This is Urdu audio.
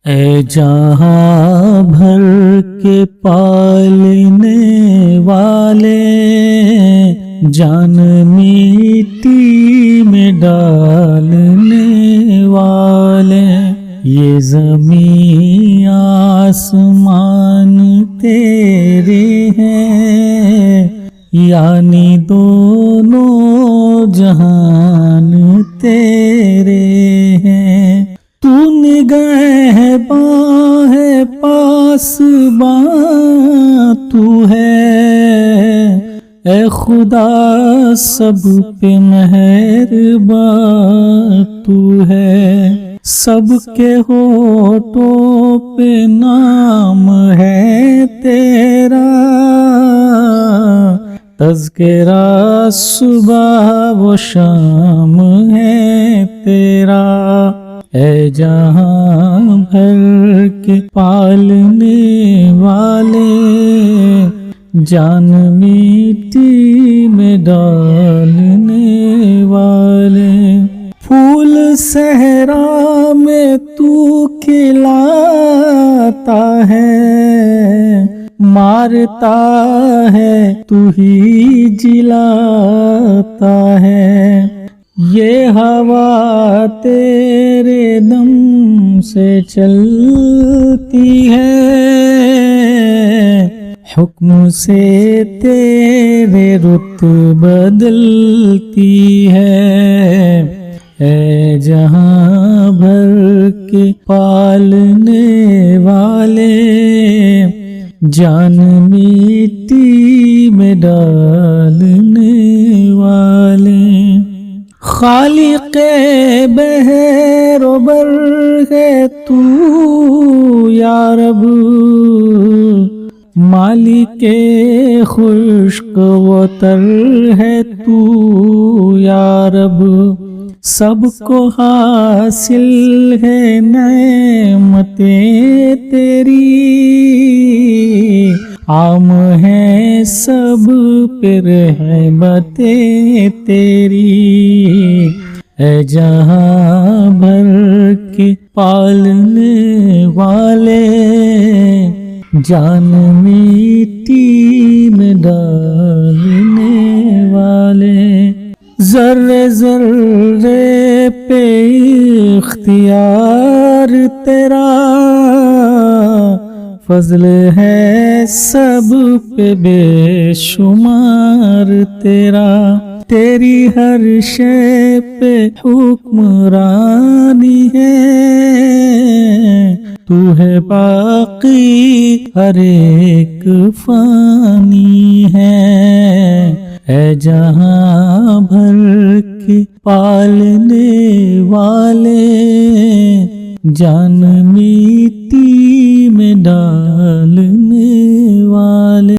اے جہاں بھر کے پالنے والے، جان مٹی میں ڈالنے والے، یہ زمین آسمان تیرے ہیں، یعنی دونوں جہان تیرے ہیں۔ تو نگہباں ہے پاسباں تو ہے، اے خدا سب پہ مہرباں تو ہے۔ سب کے ہونٹوں پہ نام ہے تیرا، تذکرہ صبح و شام ہے تیرا۔ اے جہاں بھر کے پالنے والے، جان مٹی میں ڈالنے والے، پھول صحرا میں تو کھلاتا ہے، مارتا ہے تو ہی جلاتا ہے۔ یہ ہوا تیرے دم سے چلتی ہے، حکم سے تیرے رت بدلتی ہے۔ اے جہاں بھر کے پالنے والے، جان مٹی میں ڈالنے والے، خالق بحر و بر ہے تو یا رب، مالک خشک و تر ہے تو یا رب۔ سب کو حاصل ہے نعمتیں تیری، عام ہے سب پہ رحمتیں تیری۔ اے جہاں بھر کے پالنے والے، جان مٹی میں ڈالنے والے، ذرے ذرے پہ اختیار تیرا، فضل ہے سب پہ بے شمار تیرا۔ تیری ہر شے پہ حکمرانی ہے، تو ہے باقی ہر ایک فانی ہے۔ اے جہاں بھر کے پالنے والے، جان مٹی میں ڈال